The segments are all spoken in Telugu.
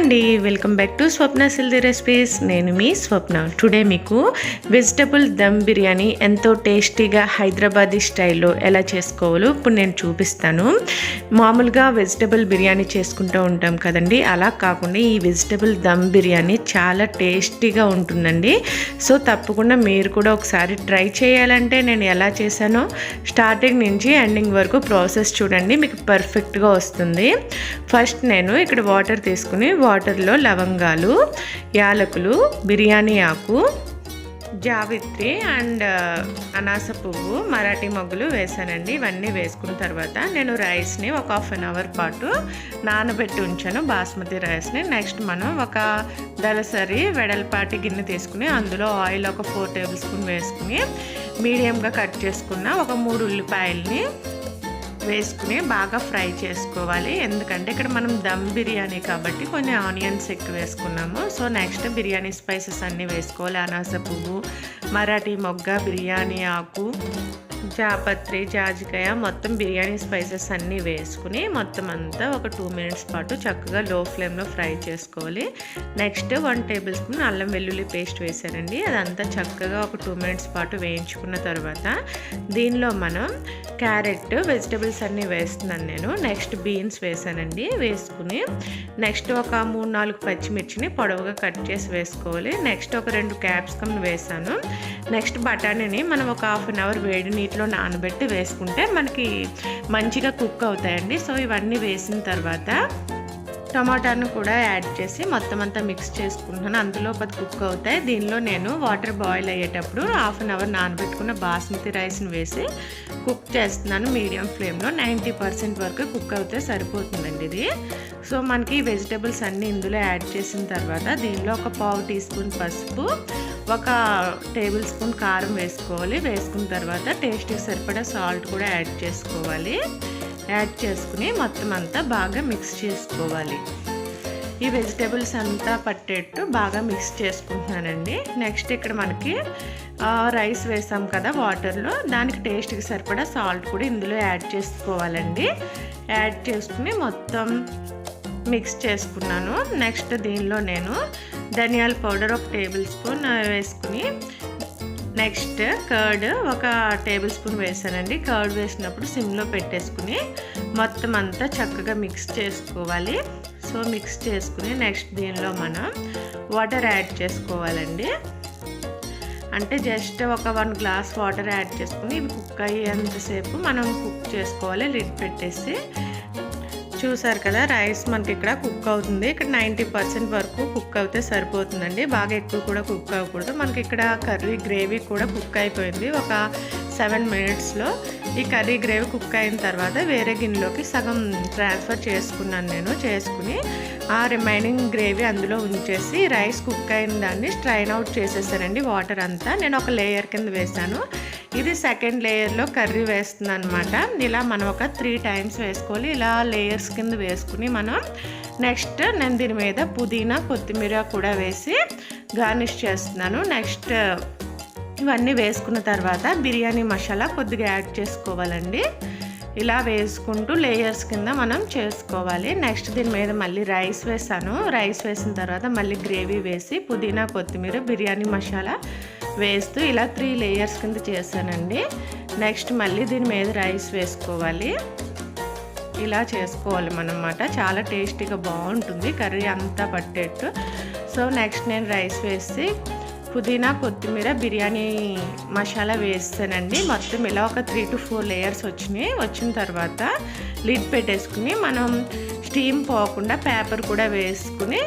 అండి, welcome back to Swapna healthy recipes. నేను మీ స్వప్న. టుడే మీకు వెజిటబుల్ దమ్ బిర్యానీ ఎంతో టేస్టీగా హైదరాబాదీ స్టైల్లో ఎలా చేసుకోవాలో ఇప్పుడు నేను చూపిస్తాను. మామూలుగా వెజిటబుల్ బిర్యానీ చేసుకుంటూ ఉంటాం కదండి, అలా కాకుండా ఈ వెజిటబుల్ దమ్ బిర్యానీ చాలా టేస్టీగా ఉంటుందండి. సో తప్పకుండా మీరు కూడా ఒకసారి ట్రై చేయాలంటే నేను ఎలా చేశానో స్టార్టింగ్ నుంచి ఎండింగ్ వరకు ప్రాసెస్ చూడండి, మీకు పర్ఫెక్ట్గా వస్తుంది. ఫస్ట్ నేను ఇక్కడ వాటర్ తీసుకుని వాటర్లో లవంగాలు, యాలకులు, బిర్యానీ ఆకు, జావిత్రి అండ్ అనాస పువ్వు, మరాఠీ మొగ్గులు వేసానండి. ఇవన్నీ వేసుకున్న తర్వాత నేను రైస్ని ఒక హాఫ్ అన్ అవర్ పాటు నానబెట్టి ఉంచాను, బాస్మతి రైస్ని. నెక్స్ట్ మనం ఒక దలసరి వెడల్పాటి గిన్నె తీసుకుని అందులో ఆయిల్ ఒక 4 టేబుల్ స్పూన్ వేసుకుని మీడియంగా కట్ చేసుకున్న ఒక 3 ఉల్లిపాయల్ని వేసుకుని బాగా ఫ్రై చేసుకోవాలి. ఎందుకంటే ఇక్కడ మనం దమ్ బిర్యానీ కాబట్టి కొన్ని ఆనియన్స్ ఎక్కువ వేసుకున్నాము. సో నెక్స్ట్ బిర్యానీ స్పైసెస్ అన్నీ వేసుకోవాలి. అనాస పువ్వు, మరాఠీ మొగ్గ, బిర్యానీ ఆకు, జాపత్రి, జాజికాయ, మొత్తం బిర్యానీ స్పైసెస్ అన్నీ వేసుకుని మొత్తం అంతా ఒక 2 మినిట్స్ పాటు చక్కగా లో ఫ్లేమ్లో ఫ్రై చేసుకోవాలి. నెక్స్ట్ 1 టేబుల్ స్పూన్ అల్లం వెల్లుల్లి పేస్ట్ వేసానండి. అదంతా చక్కగా ఒక 2 మినిట్స్ పాటు వేయించుకున్న తర్వాత దీనిలో మనం క్యారెట్, వెజిటబుల్స్ అన్నీ వేస్తున్నాను నేను. నెక్స్ట్ బీన్స్ వేసానండి. వేసుకుని నెక్స్ట్ ఒక 3-4 పచ్చిమిర్చిని పొడవుగా కట్ చేసి వేసుకోవాలి. నెక్స్ట్ ఒక 2 క్యాప్సికమ్ వేసాను. నెక్స్ట్ బఠానీని మనం ఒక హాఫ్ అన్ అవర్ వేడి నీటిలో నానబెట్టి వేసుకుంటే మనకి మంచిగా కుక్ అవుతాయండి. సో ఇవన్నీ వేసిన తర్వాత టమాటాను కూడా యాడ్ చేసి మొత్తం అంతా మిక్స్ చేసుకుంటున్నాను. అందులో కుక్ అవుతాయి. దీనిలో నేను వాటర్ బాయిల్ అయ్యేటప్పుడు హాఫ్ అన్ అవర్ నానబెట్టుకున్న బాస్మతి రైస్ని వేసి కుక్ చేస్తున్నాను మీడియం ఫ్లేమ్లో. 90% వరకు కుక్ అవుతే సరిపోతుందండి ఇది. సో మనకి వెజిటబుల్స్ అన్నీ ఇందులో యాడ్ చేసిన తర్వాత దీనిలో ఒక 1/2 టీ స్పూన్ పసుపు, ఒక టేబుల్ స్పూన్ కారం వేసుకోవాలి. వేసుకున్న తర్వాత టేస్ట్కి సరిపడా సాల్ట్ కూడా యాడ్ చేసుకోవాలి. యాడ్ చేసుకుని మొత్తం అంతా బాగా మిక్స్ చేసుకోవాలి. ఈ వెజిటేబుల్స్ అంతా పట్టేట్టు బాగా మిక్స్ చేసుకుంటున్నానండి. నెక్స్ట్ ఇక్కడ మనకి రైస్ వేసాం కదా వాటర్లో, దానికి టేస్ట్కి సరిపడా సాల్ట్ కూడా ఇందులో యాడ్ చేసుకోవాలండి. యాడ్ చేసుకుని మొత్తం మిక్స్ చేసుకున్నాను. నెక్స్ట్ దీనిలో నేను ధనియాల పౌడర్ ఒక టేబుల్ స్పూన్ వేసుకుని నెక్స్ట్ కర్డ్ ఒక టేబుల్ స్పూన్ వేసానండి. కర్డ్ వేసినప్పుడు సిమ్లో పెట్టేసుకుని మొత్తం అంతా చక్కగా మిక్స్ చేసుకోవాలి. సో మిక్స్ చేసుకుని నెక్స్ట్ దీనిలో మనం వాటర్ యాడ్ చేసుకోవాలండి. అంటే జస్ట్ ఒక 1 గ్లాస్ వాటర్ యాడ్ చేసుకుని ఇవి కుక్ అయ్యేంతసేపు మనం కుక్ చేసుకోవాలి లిడ్ పెట్టేసి. చూసారు కదా రైస్ మనకి ఇక్కడ కుక్ అవుతుంది. ఇక్కడ 90% వరకు కుక్ అవుతే సరిపోతుందండి, బాగా ఎక్కువ కూడా కుక్ అవ్వకూడదు. మనకి ఇక్కడ కర్రీ గ్రేవీ కూడా కుక్ అయిపోయింది ఒక 7 మినిట్స్లో. ఈ కర్రీ గ్రేవీ కుక్ అయిన తర్వాత వేరే గిన్నెలోకి సగం ట్రాన్స్ఫర్ చేసుకున్నాను నేను. చేసుకుని ఆ రిమైనింగ్ గ్రేవీ అందులో ఉంచేసి రైస్ కుక్ అయిన దాన్ని స్ట్రైన్ అవుట్ చేసేసానండి వాటర్ అంతా. నేను ఒక లేయర్ కింద వేసాను. ఇది సెకండ్ లేయర్లో కర్రీ వేస్తుంది అనమాట. ఇలా మనం ఒక 3 టైమ్స్ వేసుకోవాలి. ఇలా లేయర్స్ కింద వేసుకుని మనం నెక్స్ట్ నేను దీని మీద పుదీనా, కొత్తిమీర కూడా వేసి గార్నిష్ చేస్తున్నాను. నెక్స్ట్ ఇవన్నీ వేసుకున్న తర్వాత బిర్యానీ మసాలా కొద్దిగా యాడ్ చేసుకోవాలండి. ఇలా వేసుకుంటూ లేయర్స్ కింద మనం చేసుకోవాలి. నెక్స్ట్ దీని మీద మళ్ళీ రైస్ వేసాను. రైస్ వేసిన తర్వాత మళ్ళీ గ్రేవీ వేసి పుదీనా, కొత్తిమీర, బిర్యానీ మసాలా వేస్తూ ఇలా 3 లేయర్స్ కింద చేశానండి. నెక్స్ట్ మళ్ళీ దీని మీద రైస్ వేసుకోవాలి. ఇలా చేసుకోవాలి మనమాట. చాలా టేస్టీగా బాగుంటుంది కర్రీ అంతా పట్టేట్టు. సో నెక్స్ట్ నేను రైస్ వేసి పుదీనా, కొత్తిమీర, బిర్యానీ మసాలా వేస్తానండి. మొత్తం ఇలా ఒక 3 to 4 లేయర్స్ వచ్చినాయి. వచ్చిన తర్వాత లిడ్ పెట్టేసుకుని మనం స్టీమ్ పోకుండా పేపర్ కూడా వేసుకుని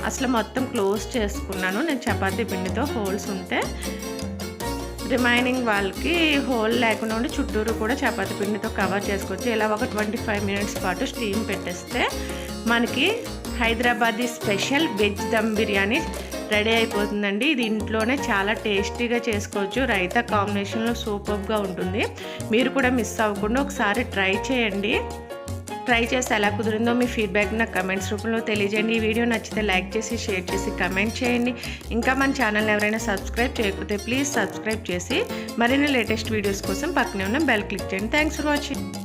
అసలు మొత్తం క్లోజ్ చేసుకున్నాను. నేను చపాతీ పిండితో హోల్స్ ఉంటే రిమైనింగ్ వాళ్ళకి హోల్ లేకుండా ఉండి చుట్టూరు కూడా చపాతీ పిండితో కవర్ చేసుకోవచ్చు. ఇలా ఒక 25 మినిట్స్ పాటు స్టీమ్ పెట్టేస్తే మనకి Hyderabadi special veg dum biryani ready అయిపోతుందండి. ఇది ఇంట్లోనే చాలా టేస్టీగా చేసుకోవచ్చు. రైతా కాంబినేషన్లో సూపర్గా ఉంటుంది. మీరు కూడా మిస్ అవ్వకుండా ఒకసారి ట్రై చేయండి. ట్రై చేసి ఎలా కుదిరిందో మీ ఫీడ్బ్యాక్ నాకు కమెంట్స్ రూపంలో తెలియజేయండి. ఈ వీడియో నచ్చితే లైక్ చేసి, షేర్ చేసి, కమెంట్ చేయండి. ఇంకా మన ఛానల్ని ఎవరైనా సబ్స్క్రైబ్ చేయకపోతే ప్లీజ్ సబ్స్క్రైబ్ చేసి మరిన్ని లేటెస్ట్ వీడియోస్ కోసం పక్కనే ఉన్న బెల్ క్లిక్ చేయండి. Thanks for watching.